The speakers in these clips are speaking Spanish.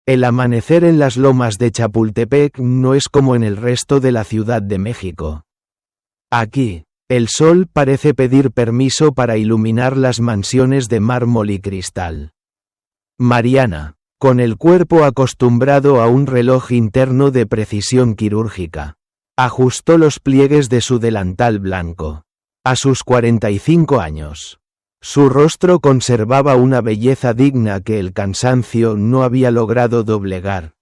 El amanecer en las lomas de Chapultepec no es como en el resto de la Ciudad de México. Aquí, el sol parece pedir permiso para iluminar las mansiones de mármol y cristal. Mariana, con el cuerpo acostumbrado a un reloj interno de precisión quirúrgica, ajustó los pliegues de su delantal blanco. A sus 45 años, su rostro conservaba una belleza digna que el cansancio no había logrado doblegar.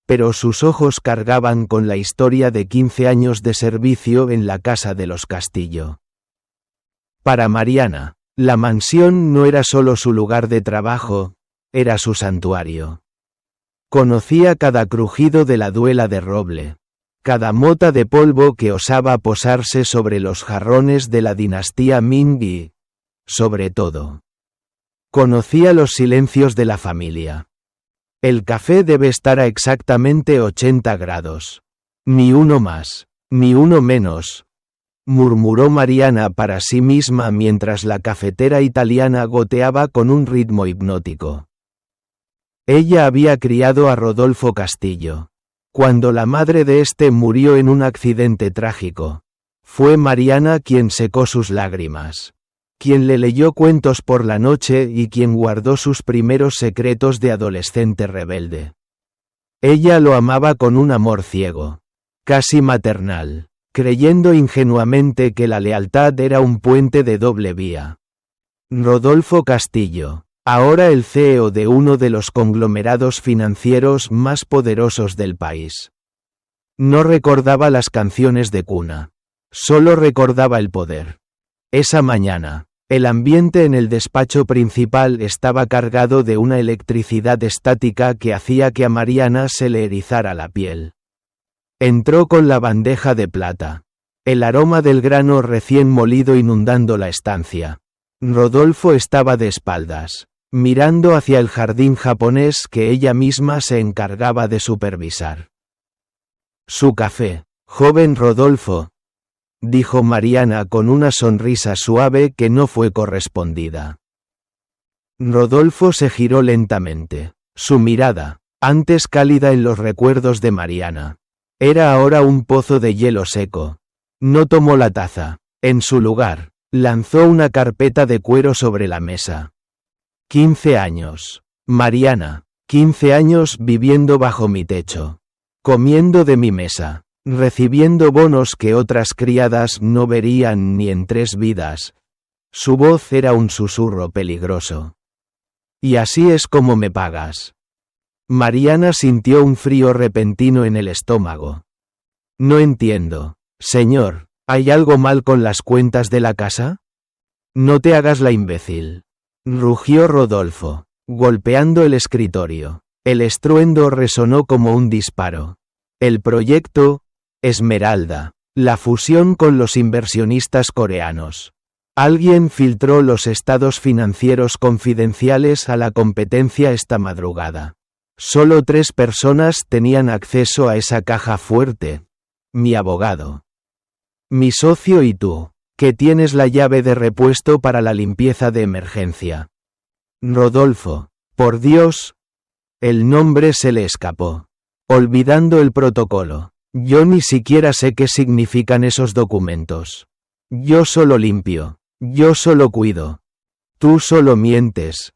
Pero sus ojos cargaban con la historia de 15 años de servicio en la casa de los Castillo. Para Mariana, la mansión no era solo su lugar de trabajo, era su santuario. Conocía cada crujido de la duela de roble, cada mota de polvo que osaba posarse sobre los jarrones de la dinastía Ming y, sobre todo, conocía los silencios de la familia. El café debe estar a exactamente 80 grados. Ni uno más, ni uno menos, murmuró Mariana para sí misma mientras la cafetera italiana goteaba con un ritmo hipnótico. Ella había criado a Rodolfo Castillo. Cuando la madre de este murió en un accidente trágico, fue Mariana quien secó sus lágrimas, quien le leyó cuentos por la noche y quien guardó sus primeros secretos de adolescente rebelde. Ella lo amaba con un amor ciego, casi maternal, creyendo ingenuamente que la lealtad era un puente de doble vía. Rodolfo Castillo, ahora el CEO de uno de los conglomerados financieros más poderosos del país. No recordaba las canciones de cuna, solo recordaba el poder. Esa mañana, el ambiente en el despacho principal estaba cargado de una electricidad estática que hacía que a Mariana se le erizara la piel. Entró con la bandeja de plata, el aroma del grano recién molido inundando la estancia. Rodolfo estaba de espaldas, mirando hacia el jardín japonés que ella misma se encargaba de supervisar. Su café, joven Rodolfo, dijo Mariana con una sonrisa suave que no fue correspondida. Rodolfo se giró lentamente. Su mirada, antes cálida en los recuerdos de Mariana, era ahora un pozo de hielo seco. No tomó la taza. En su lugar, lanzó una carpeta de cuero sobre la mesa. 15 años. Mariana, 15 años viviendo bajo mi techo, comiendo de mi mesa, recibiendo bonos que otras criadas no verían ni en 3 vidas. Su voz era un susurro peligroso. Y así es como me pagas. Mariana sintió un frío repentino en el estómago. No entiendo, señor, ¿hay algo mal con las cuentas de la casa? No te hagas la imbécil, rugió Rodolfo, golpeando el escritorio. El estruendo resonó como un disparo. El proyecto Esmeralda, la fusión con los inversionistas coreanos. Alguien filtró los estados financieros confidenciales a la competencia esta madrugada. Solo 3 personas tenían acceso a esa caja fuerte. Mi abogado, mi socio y tú, que tienes la llave de repuesto para la limpieza de emergencia. Rodolfo, por Dios. El nombre se le escapó. Olvidando el protocolo. Yo ni siquiera sé qué significan esos documentos. Yo solo limpio. Yo solo cuido. Tú solo mientes.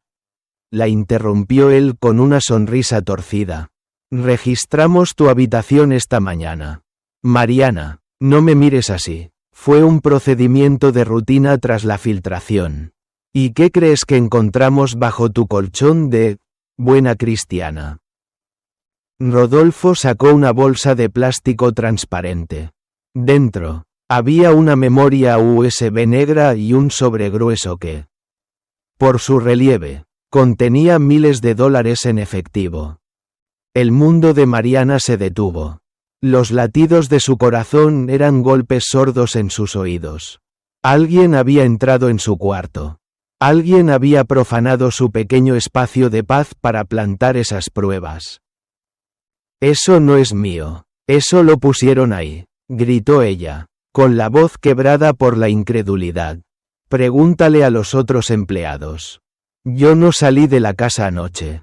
La interrumpió él con una sonrisa torcida. Registramos tu habitación esta mañana. Mariana, no me mires así. Fue un procedimiento de rutina tras la filtración. ¿Y qué crees que encontramos bajo tu colchón de buena cristiana? Rodolfo sacó una bolsa de plástico transparente. Dentro, había una memoria USB negra y un sobre grueso que, por su relieve, contenía miles de dólares en efectivo. El mundo de Mariana se detuvo. Los latidos de su corazón eran golpes sordos en sus oídos. Alguien había entrado en su cuarto. Alguien había profanado su pequeño espacio de paz para plantar esas pruebas. Eso no es mío. Eso lo pusieron ahí, gritó ella, con la voz quebrada por la incredulidad. Pregúntale a los otros empleados. Yo no salí de la casa anoche.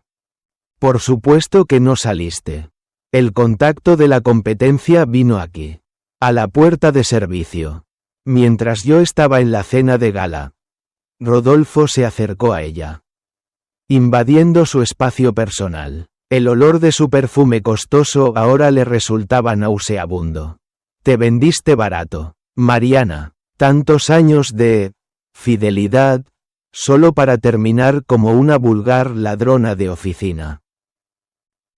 Por supuesto que no saliste. El contacto de la competencia vino aquí. A la puerta de servicio. Mientras yo estaba en la cena de gala. Rodolfo se acercó a ella. Invadiendo su espacio personal. El olor de su perfume costoso ahora le resultaba nauseabundo. Te vendiste barato, Mariana. Tantos años de fidelidad, solo para terminar como una vulgar ladrona de oficina.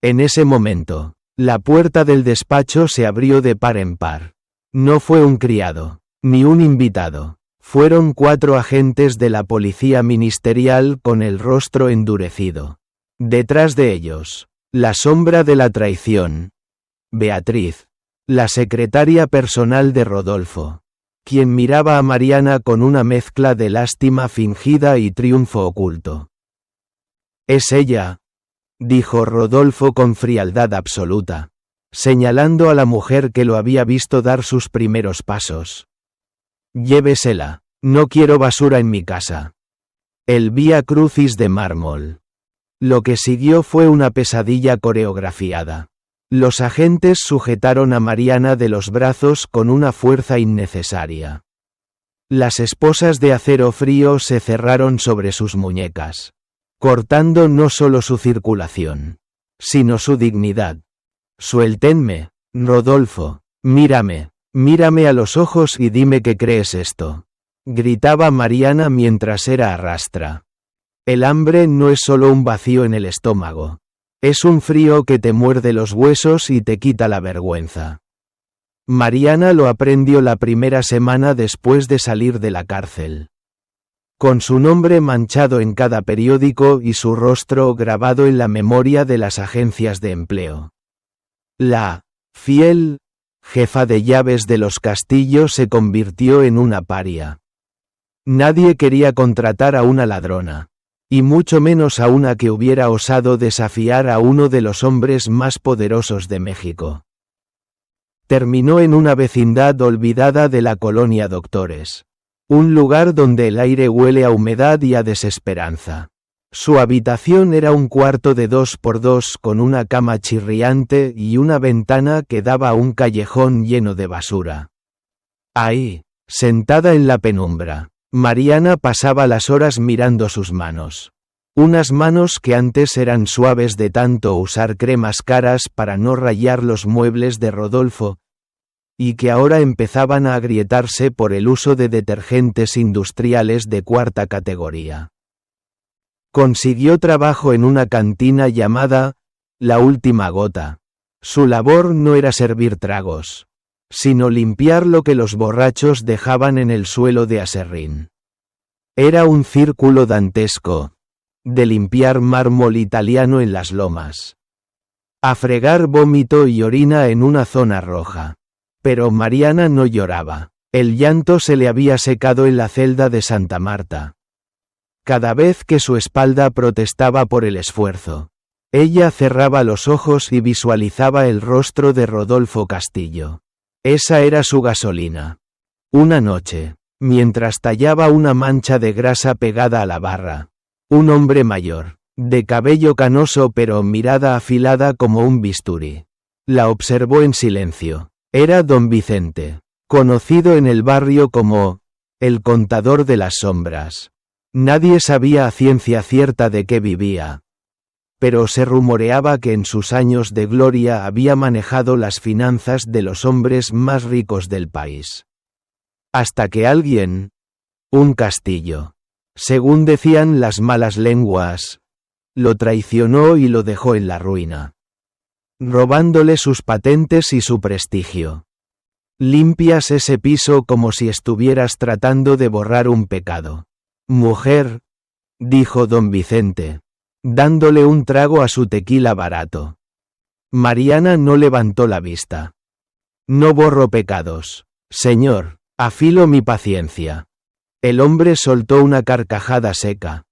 En ese momento, la puerta del despacho se abrió de par en par. No fue un criado, ni un invitado. Fueron 4 agentes de la policía ministerial con el rostro endurecido. Detrás de ellos, la sombra de la traición. Beatriz, la secretaria personal de Rodolfo, quien miraba a Mariana con una mezcla de lástima fingida y triunfo oculto. «Es ella», dijo Rodolfo con frialdad absoluta, señalando a la mujer que lo había visto dar sus primeros pasos. «Llévesela, no quiero basura en mi casa». El Vía Crucis de mármol. Lo que siguió fue una pesadilla coreografiada. Los agentes sujetaron a Mariana de los brazos con una fuerza innecesaria. Las esposas de acero frío se cerraron sobre sus muñecas, cortando no solo su circulación, sino su dignidad. «Suéltenme, Rodolfo, mírame a los ojos y dime que crees esto», gritaba Mariana mientras era a rastra. El hambre no es solo un vacío en el estómago. Es un frío que te muerde los huesos y te quita la vergüenza. Mariana lo aprendió la primera semana después de salir de la cárcel. Con su nombre manchado en cada periódico y su rostro grabado en la memoria de las agencias de empleo. La fiel jefa de llaves de los castillos se convirtió en una paria. Nadie quería contratar a una ladrona. Y mucho menos a una que hubiera osado desafiar a uno de los hombres más poderosos de México. Terminó en una vecindad olvidada de la colonia Doctores. Un lugar donde el aire huele a humedad y a desesperanza. Su habitación era un cuarto de 2x2 con una cama chirriante y una ventana que daba a un callejón lleno de basura. Ahí, sentada en la penumbra, Mariana pasaba las horas mirando sus manos. Unas manos que antes eran suaves de tanto usar cremas caras para no rayar los muebles de Rodolfo, y que ahora empezaban a agrietarse por el uso de detergentes industriales de 4ª categoría. Consiguió trabajo en una cantina llamada La Última Gota. Su labor no era servir tragos, sino limpiar lo que los borrachos dejaban en el suelo de aserrín. Era un círculo dantesco, de limpiar mármol italiano en las lomas. A fregar vómito y orina en una zona roja. Pero Mariana no lloraba. El llanto se le había secado en la celda de Santa Marta. Cada vez que su espalda protestaba por el esfuerzo, ella cerraba los ojos y visualizaba el rostro de Rodolfo Castillo. Esa era su gasolina. Una noche, mientras tallaba una mancha de grasa pegada a la barra, un hombre mayor, de cabello canoso pero mirada afilada como un bisturí, la observó en silencio. Era don Vicente, conocido en el barrio como el contador de las sombras. Nadie sabía a ciencia cierta de qué vivía, pero se rumoreaba que en sus años de gloria había manejado las finanzas de los hombres más ricos del país. Hasta que alguien, un Castillo, según decían las malas lenguas, lo traicionó y lo dejó en la ruina, robándole sus patentes y su prestigio. Limpias ese piso como si estuvieras tratando de borrar un pecado. Mujer, dijo don Vicente, dándole un trago a su tequila barato. Mariana no levantó la vista. No borro pecados, señor, afilo mi paciencia. El hombre soltó una carcajada seca.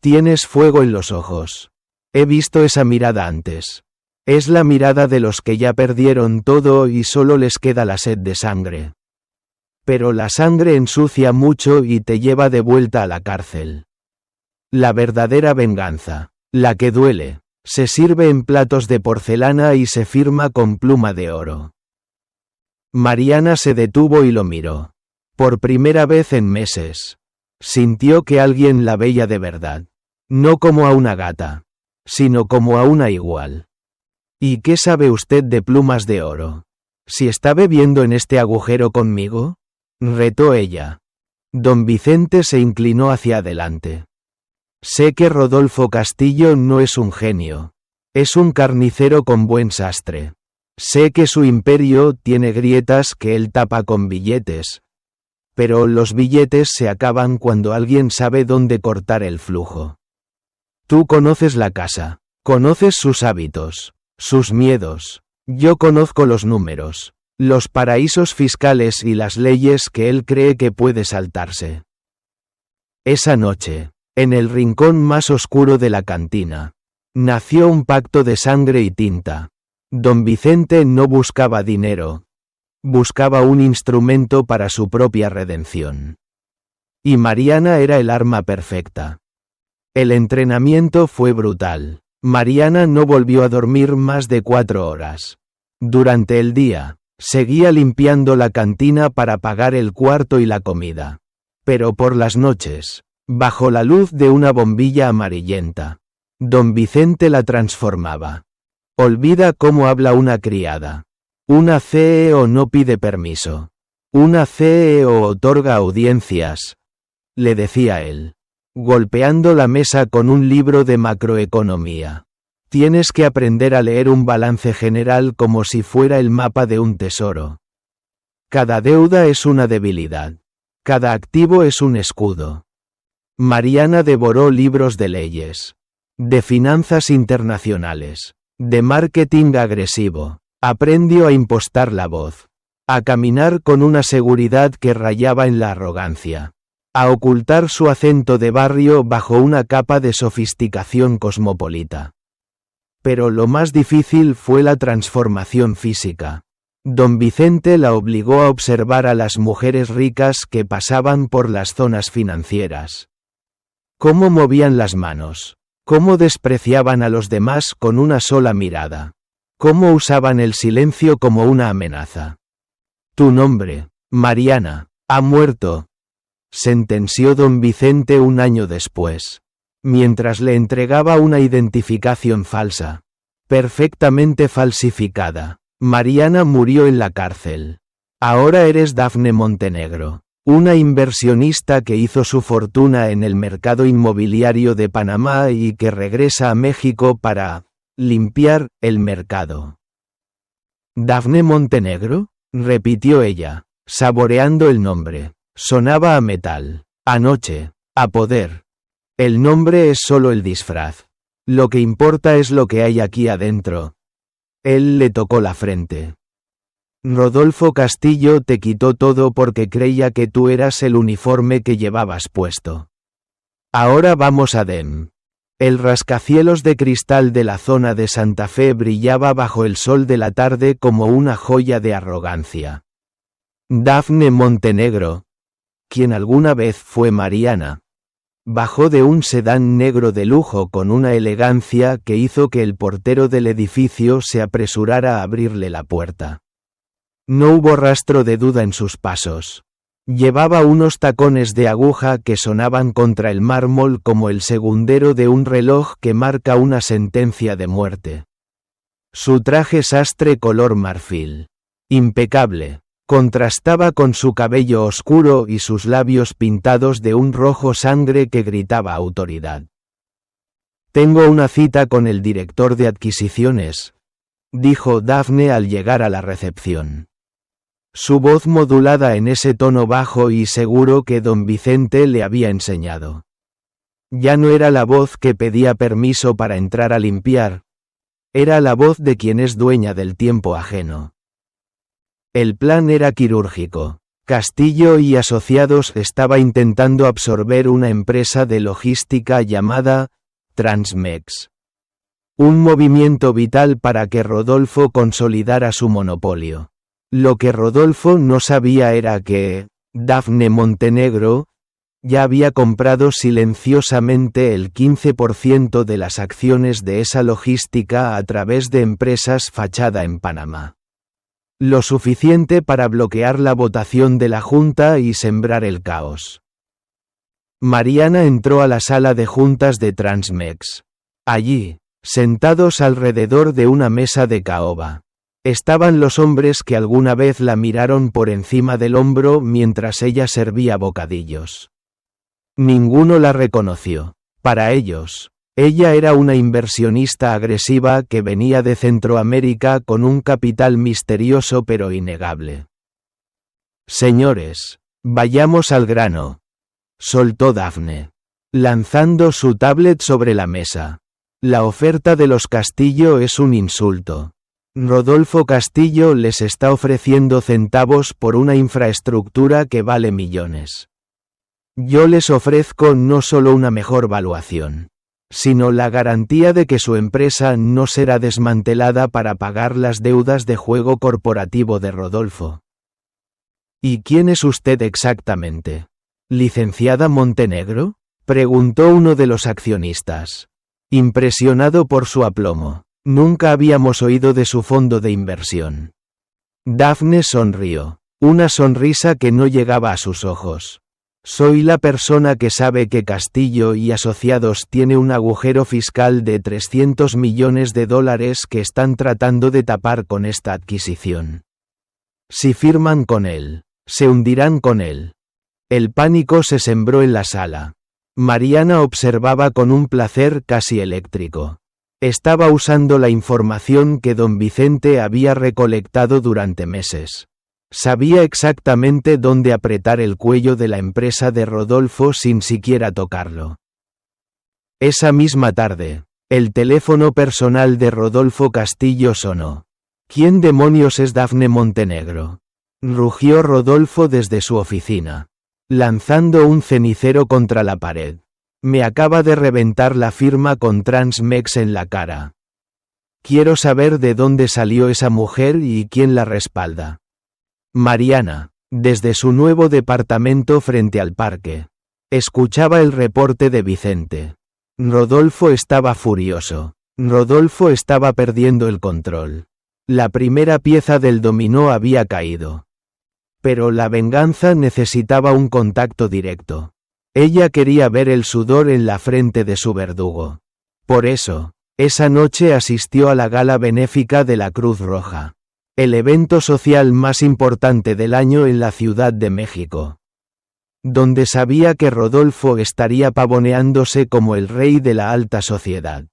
Tienes fuego en los ojos. He visto esa mirada antes. Es la mirada de los que ya perdieron todo y solo les queda la sed de sangre. Pero la sangre ensucia mucho y te lleva de vuelta a la cárcel. La verdadera venganza, la que duele, Se sirve en platos de porcelana y se firma con pluma de oro. Mariana se detuvo y lo miró. Por primera vez en meses. Sintió que alguien la veía de verdad. No como a una gata, sino como a una igual. ¿Y qué sabe usted de plumas de oro? ¿Si está bebiendo en este agujero conmigo?, retó ella. Don Vicente se inclinó hacia adelante. Sé que Rodolfo Castillo no es un genio. Es un carnicero con buen sastre. Sé que su imperio tiene grietas que él tapa con billetes. Pero los billetes se acaban cuando alguien sabe dónde cortar el flujo. Tú conoces la casa. Conoces sus hábitos. Sus miedos. Yo conozco los números, los paraísos fiscales y las leyes que él cree que puede saltarse. Esa noche, en el rincón más oscuro de la cantina, nació un pacto de sangre y tinta. Don Vicente no buscaba dinero. Buscaba un instrumento para su propia redención. Y Mariana era el arma perfecta. El entrenamiento fue brutal. Mariana no volvió a dormir más de 4 horas. Durante el día, seguía limpiando la cantina para pagar el cuarto y la comida. Pero por las noches, bajo la luz de una bombilla amarillenta, Don Vicente la transformaba. Olvida cómo habla una criada. Una CEO no pide permiso. Una CEO otorga audiencias, le decía él, golpeando la mesa con un libro de macroeconomía. Tienes que aprender a leer un balance general como si fuera el mapa de un tesoro. Cada deuda es una debilidad. Cada activo es un escudo. Mariana devoró libros de leyes, de finanzas internacionales, de marketing agresivo. Aprendió a impostar la voz, a caminar con una seguridad que rayaba en la arrogancia, a ocultar su acento de barrio bajo una capa de sofisticación cosmopolita. Pero lo más difícil fue la transformación física. Don Vicente la obligó a observar a las mujeres ricas que pasaban por las zonas financieras. Cómo movían las manos, cómo despreciaban a los demás con una sola mirada, cómo usaban el silencio como una amenaza. Tu nombre, Mariana, ha muerto, sentenció don Vicente un año después, mientras le entregaba una identificación falsa, perfectamente falsificada. Mariana murió en la cárcel. Ahora eres Dafne Montenegro, una inversionista que hizo su fortuna en el mercado inmobiliario de Panamá y que regresa a México para limpiar el mercado. ¿Dafne Montenegro?, repitió ella, saboreando el nombre. Sonaba a metal, a noche, a poder. El nombre es solo el disfraz. Lo que importa es lo que hay aquí adentro. Él le tocó la frente. Rodolfo Castillo te quitó todo porque creía que tú eras el uniforme que llevabas puesto. Ahora vamos a Dem. El rascacielos de cristal de la zona de Santa Fe brillaba bajo el sol de la tarde como una joya de arrogancia. Dafne Montenegro, quien alguna vez fue Mariana, bajó de un sedán negro de lujo con una elegancia que hizo que el portero del edificio se apresurara a abrirle la puerta. No hubo rastro de duda en sus pasos. Llevaba unos tacones de aguja que sonaban contra el mármol como el segundero de un reloj que marca una sentencia de muerte. Su traje sastre color marfil, impecable, contrastaba con su cabello oscuro y sus labios pintados de un rojo sangre que gritaba autoridad. Tengo una cita con el director de adquisiciones, dijo Dafne al llegar a la recepción. Su voz modulada en ese tono bajo y seguro que don Vicente le había enseñado. Ya no era la voz que pedía permiso para entrar a limpiar. Era la voz de quien es dueña del tiempo ajeno. El plan era quirúrgico. Castillo y Asociados estaba intentando absorber una empresa de logística llamada Transmex. Un movimiento vital para que Rodolfo consolidara su monopolio. Lo que Rodolfo no sabía era que Dafne Montenegro Ya había comprado silenciosamente el 15% de las acciones de esa logística a través de empresas fachada en Panamá. Lo suficiente para bloquear la votación de la Junta y sembrar el caos. Mariana entró a la sala de juntas de Transmex. Allí, sentados alrededor de una mesa de caoba, estaban los hombres que alguna vez la miraron por encima del hombro mientras ella servía bocadillos. Ninguno la reconoció. Para ellos, ella era una inversionista agresiva que venía de Centroamérica con un capital misterioso pero innegable. Señores, vayamos al grano, soltó Daphne, lanzando su tablet sobre la mesa. La oferta de los Castillo es un insulto. Rodolfo Castillo les está ofreciendo centavos por una infraestructura que vale millones. Yo les ofrezco no solo una mejor valuación, sino la garantía de que su empresa no será desmantelada para pagar las deudas de juego corporativo de Rodolfo. ¿Y quién es usted exactamente? ¿Licenciada Montenegro?, preguntó uno de los accionistas, impresionado por su aplomo. Nunca habíamos oído de su fondo de inversión. Daphne sonrió, una sonrisa que no llegaba a sus ojos. Soy la persona que sabe que Castillo y Asociados tiene un agujero fiscal de $300 millones que están tratando de tapar con esta adquisición. Si firman con él, se hundirán con él. El pánico se sembró en la sala. Mariana observaba con un placer casi eléctrico. Estaba usando la información que don Vicente había recolectado durante meses. Sabía exactamente dónde apretar el cuello de la empresa de Rodolfo sin siquiera tocarlo. Esa misma tarde, el teléfono personal de Rodolfo Castillo sonó. ¿Quién demonios es Daphne Montenegro?, rugió Rodolfo desde su oficina, lanzando un cenicero contra la pared. Me acaba de reventar la firma con Transmex en la cara. Quiero saber de dónde salió esa mujer y quién la respalda. Mariana, desde su nuevo departamento frente al parque, escuchaba el reporte de Vicente. Rodolfo estaba furioso. Rodolfo estaba perdiendo el control. La primera pieza del dominó había caído. Pero la venganza necesitaba un contacto directo. Ella quería ver el sudor en la frente de su verdugo. Por eso, esa noche asistió a la gala benéfica de la Cruz Roja, el evento social más importante del año en la Ciudad de México, donde sabía que Rodolfo estaría pavoneándose como el rey de la alta sociedad.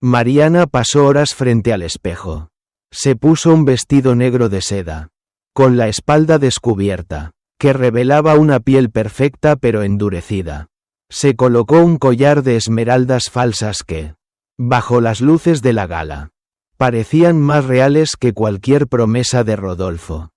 Mariana pasó horas frente al espejo. Se puso un vestido negro de seda, con la espalda descubierta, que revelaba una piel perfecta pero endurecida. Se colocó un collar de esmeraldas falsas que, bajo las luces de la gala, parecían más reales que cualquier promesa de Rodolfo.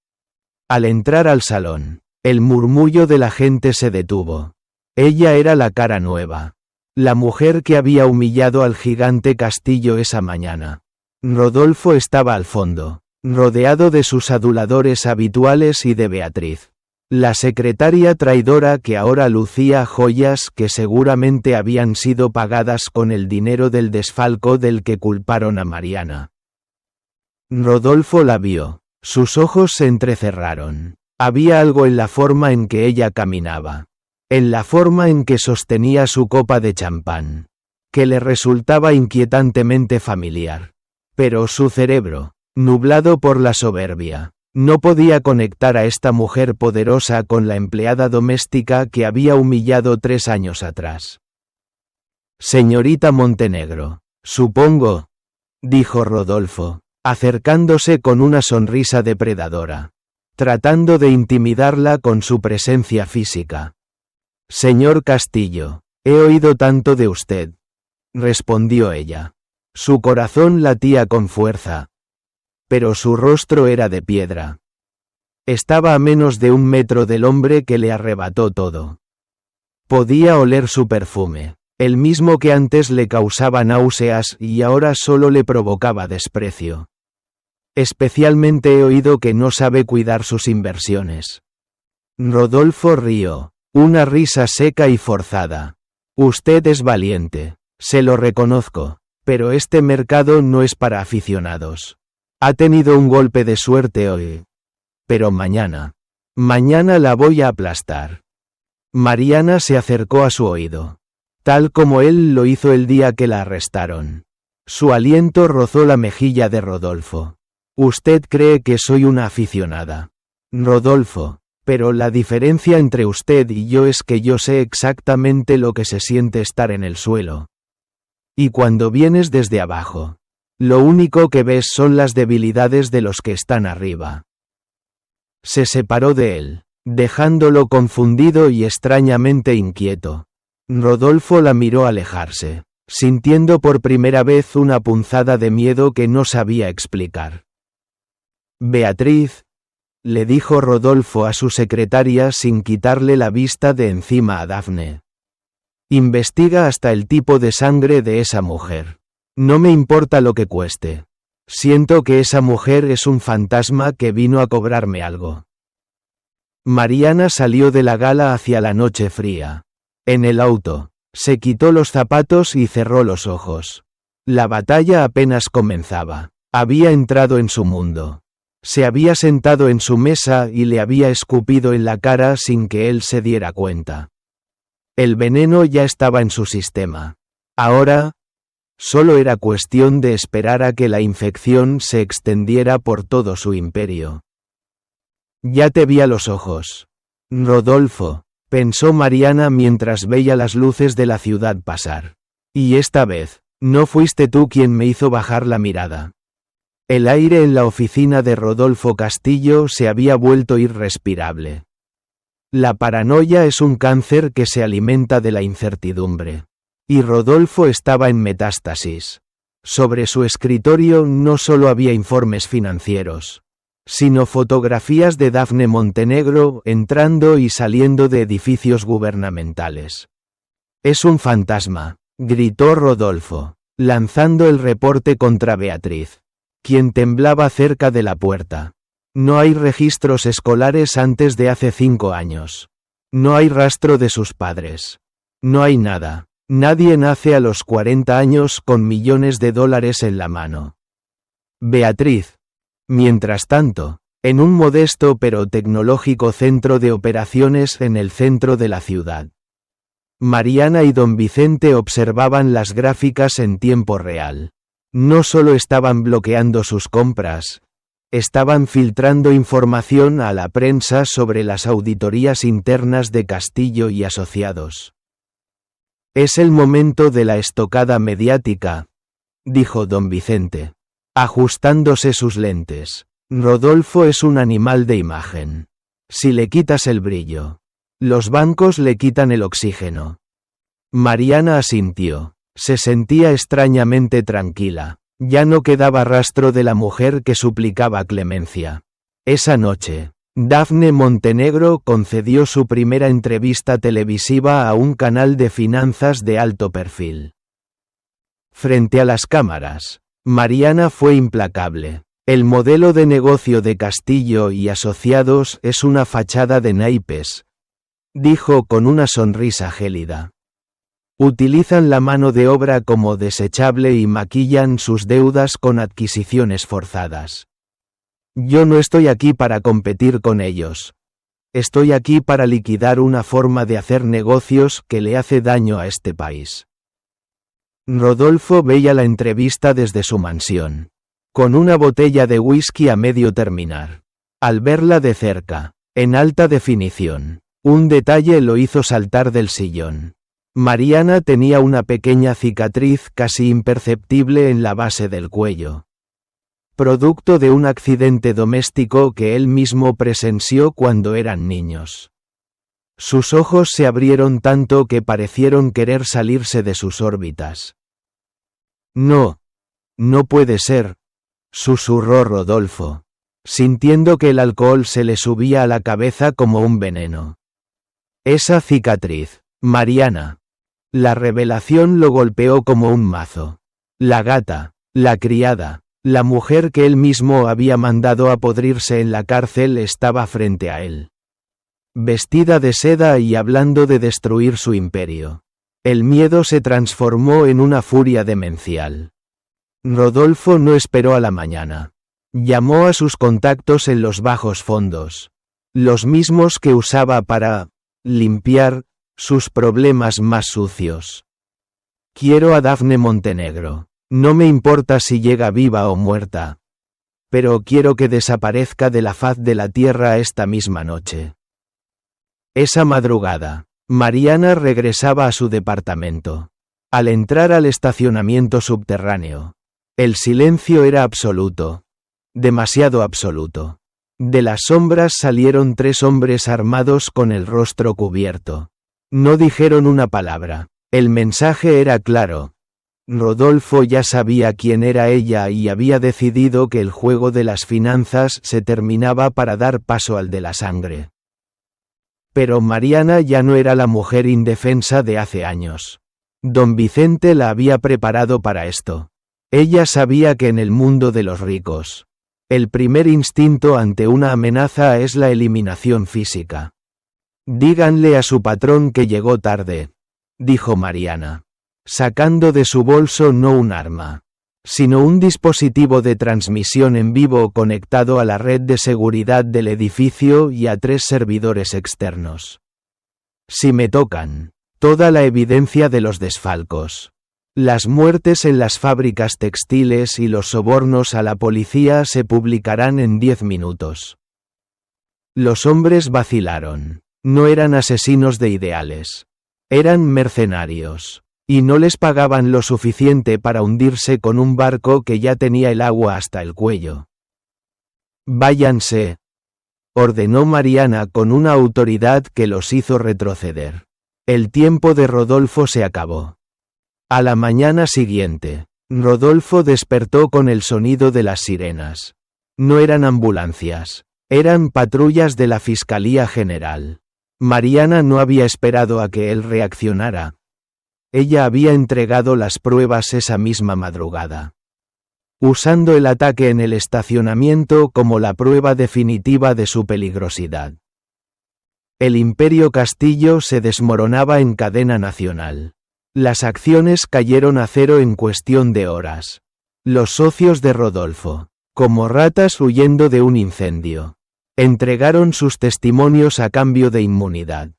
Al entrar al salón, el murmullo de la gente se detuvo. Ella era la cara nueva, la mujer que había humillado al gigante Castillo esa mañana. Rodolfo estaba al fondo, rodeado de sus aduladores habituales y de Beatriz, la secretaria traidora que ahora lucía joyas que seguramente habían sido pagadas con el dinero del desfalco del que culparon a Mariana. Rodolfo la vio, sus ojos se entrecerraron. Había algo en la forma en que ella caminaba, en la forma en que sostenía su copa de champán, que le resultaba inquietantemente familiar. Pero su cerebro, nublado por la soberbia, no podía conectar a esta mujer poderosa con la empleada doméstica que había humillado 3 años atrás. Señorita Montenegro, supongo, dijo Rodolfo, acercándose con una sonrisa depredadora, tratando de intimidarla con su presencia física. Señor Castillo, he oído tanto de usted, respondió ella. Su corazón latía con fuerza, pero su rostro era de piedra. Estaba a menos de 1 metro del hombre que le arrebató todo. Podía oler su perfume, el mismo que antes le causaba náuseas y ahora solo le provocaba desprecio. Especialmente he oído que no sabe cuidar sus inversiones. Rodolfo rió, Una risa seca y forzada. Usted es valiente. Se lo reconozco. Pero este mercado no es para aficionados. Ha tenido un golpe de suerte hoy. Pero mañana la voy a aplastar. Mariana se acercó a su oído. Tal como él lo hizo el día que la arrestaron. Su aliento rozó la mejilla de Rodolfo. Usted cree que soy una aficionada. Rodolfo, pero la diferencia entre usted y yo es que yo sé exactamente lo que se siente estar en el suelo. Y cuando vienes desde abajo, lo único que ves son las debilidades de los que están arriba. Se separó de él, dejándolo confundido y extrañamente inquieto. Rodolfo la miró alejarse, sintiendo por primera vez una punzada de miedo que no sabía explicar. Beatriz, le dijo Rodolfo a su secretaria sin quitarle la vista de encima a Dafne. Investiga hasta el tipo de sangre de esa mujer. No me importa lo que cueste. Siento que esa mujer es un fantasma que vino a cobrarme algo. Mariana salió de la gala hacia la noche fría. En el auto, se quitó los zapatos y cerró los ojos. La batalla apenas comenzaba. Había entrado en su mundo. Se había sentado en su mesa y le había escupido en la cara sin que él se diera cuenta. El veneno ya estaba en su sistema. Ahora, solo era cuestión de esperar a que la infección se extendiera por todo su imperio. Ya te vi a los ojos. Rodolfo, pensó Mariana mientras veía las luces de la ciudad pasar. Y esta vez, no fuiste tú quien me hizo bajar la mirada. El aire en la oficina de Rodolfo Castillo se había vuelto irrespirable. La paranoia es un cáncer que se alimenta de la incertidumbre. Y Rodolfo estaba en metástasis. Sobre su escritorio no solo había informes financieros, sino fotografías de Dafne Montenegro entrando y saliendo de edificios gubernamentales. Es un fantasma, gritó Rodolfo, lanzando el reporte contra Beatriz, quien temblaba cerca de la puerta. No hay registros escolares antes de hace 5 años. No hay rastro de sus padres. No hay nada. Nadie nace a los 40 años con millones de dólares en la mano. Beatriz. Mientras tanto, en un modesto pero tecnológico centro de operaciones en el centro de la ciudad. Mariana y don Vicente observaban las gráficas en tiempo real. No solo estaban bloqueando sus compras, estaban filtrando información a la prensa sobre las auditorías internas de Castillo y Asociados. Es el momento de la estocada mediática, dijo don Vicente, ajustándose sus lentes. Rodolfo es un animal de imagen. Si le quitas el brillo, los bancos le quitan el oxígeno. Mariana asintió. Se sentía extrañamente tranquila. Ya no quedaba rastro de la mujer que suplicaba clemencia. Esa noche, Dafne Montenegro concedió su primera entrevista televisiva a un canal de finanzas de alto perfil. Frente a las cámaras, Mariana fue implacable. El modelo de negocio de Castillo y Asociados es una fachada de naipes, dijo con una sonrisa gélida. Utilizan la mano de obra como desechable y maquillan sus deudas con adquisiciones forzadas. Yo no estoy aquí para competir con ellos. Estoy aquí para liquidar una forma de hacer negocios que le hace daño a este país. Rodolfo veía la entrevista desde su mansión, con una botella de whisky a medio terminar. Al verla de cerca, en alta definición, un detalle lo hizo saltar del sillón. Mariana tenía una pequeña cicatriz casi imperceptible en la base del cuello. Producto de un accidente doméstico que él mismo presenció cuando eran niños. Sus ojos se abrieron tanto que parecieron querer salirse de sus órbitas. No puede ser, susurró Rodolfo, sintiendo que el alcohol se le subía a la cabeza como un veneno. Esa cicatriz, Mariana. La revelación lo golpeó como un mazo. La gata, la criada, la mujer que él mismo había mandado a podrirse en la cárcel estaba frente a él. vestida de seda y hablando de destruir su imperio. El miedo se transformó en una furia demencial. Rodolfo no esperó a la mañana. Llamó a sus contactos en los bajos fondos, los mismos que usaba para limpiar sus problemas más sucios. Quiero a Dafne Montenegro. No me importa si llega viva o muerta. Pero quiero que desaparezca de la faz de la tierra esta misma noche. Esa madrugada, Mariana regresaba a su departamento. Al entrar al estacionamiento subterráneo, el silencio era absoluto. Demasiado absoluto. De las sombras salieron 3 hombres armados con el rostro cubierto. No dijeron una palabra. El mensaje era claro. Rodolfo ya sabía quién era ella y había decidido que el juego de las finanzas se terminaba para dar paso al de la sangre. Pero Mariana ya no era la mujer indefensa de hace años. Don Vicente la había preparado para esto. Ella sabía que en el mundo de los ricos, el primer instinto ante una amenaza es la eliminación física. Díganle a su patrón que llegó tarde, dijo Mariana, sacando de su bolso no un arma, sino un dispositivo de transmisión en vivo conectado a la red de seguridad del edificio y a 3 servidores externos. Si me tocan, toda la evidencia de los desfalcos, las muertes en las fábricas textiles y los sobornos a la policía se publicarán en 10 minutos. Los hombres vacilaron. No eran asesinos de ideales. Eran mercenarios. Y no les pagaban lo suficiente para hundirse con un barco que ya tenía el agua hasta el cuello. Váyanse, ordenó Mariana con una autoridad que los hizo retroceder. El tiempo de Rodolfo se acabó. A la mañana siguiente, Rodolfo despertó con el sonido de las sirenas. No eran ambulancias, eran patrullas de la Fiscalía General. Mariana no había esperado a que él reaccionara. Ella había entregado las pruebas esa misma madrugada, usando el ataque en el estacionamiento como la prueba definitiva de su peligrosidad. El Imperio Castillo se desmoronaba en cadena nacional. Las acciones cayeron a cero en cuestión de horas. Los socios de Rodolfo, como ratas huyendo de un incendio, entregaron sus testimonios a cambio de inmunidad.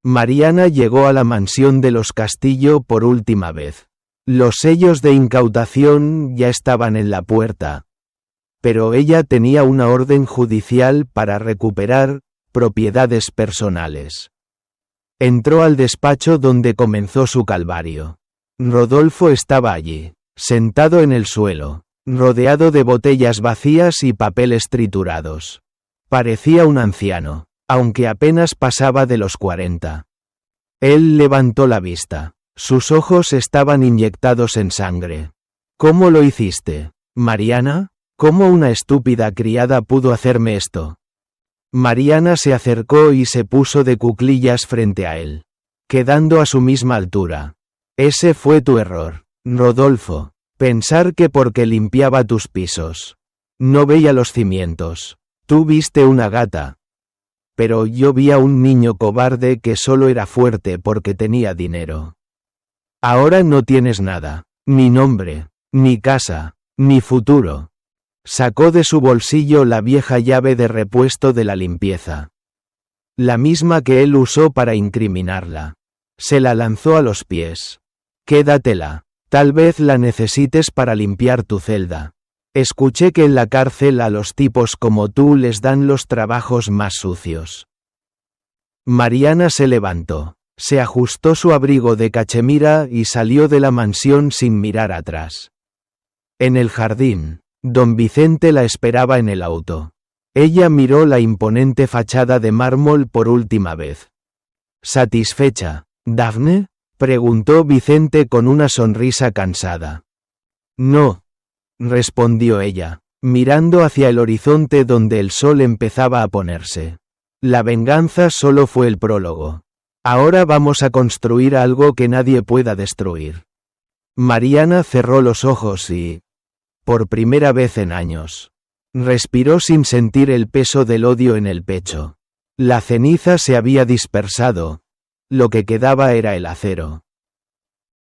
Mariana llegó a la mansión de los Castillo por última vez. Los sellos de incautación ya estaban en la puerta. Pero ella tenía una orden judicial para recuperar propiedades personales. Entró al despacho donde comenzó su calvario. Rodolfo estaba allí, sentado en el suelo, rodeado de botellas vacías y papeles triturados. Parecía un anciano, aunque apenas pasaba de los 40. Él levantó la vista. Sus ojos estaban inyectados en sangre. ¿Cómo lo hiciste, Mariana? ¿Cómo una estúpida criada pudo hacerme esto? Mariana se acercó y se puso de cuclillas frente a él, quedando a su misma altura. Ese fue tu error, Rodolfo, pensar que porque limpiaba tus pisos, no veía los cimientos. Tú viste una gata. Pero yo vi a un niño cobarde que solo era fuerte porque tenía dinero. Ahora no tienes nada, ni nombre, ni casa, ni futuro. Sacó de su bolsillo la vieja llave de repuesto de la limpieza. La misma que él usó para incriminarla. Se la lanzó a los pies. Quédatela. Tal vez la necesites para limpiar tu celda. Escuché que en la cárcel a los tipos como tú les dan los trabajos más sucios. Mariana se levantó, se ajustó su abrigo de cachemira y salió de la mansión sin mirar atrás. En el jardín, don Vicente la esperaba en el auto. Ella miró la imponente fachada de mármol por última vez. ¿Satisfecha, Dafne?, preguntó Vicente con una sonrisa cansada. No, respondió ella, mirando hacia el horizonte donde el sol empezaba a ponerse. La venganza solo fue el prólogo. Ahora vamos a construir algo que nadie pueda destruir. Mariana cerró los ojos y, por primera vez en años, respiró sin sentir el peso del odio en el pecho. La ceniza se había dispersado. Lo que quedaba era el acero.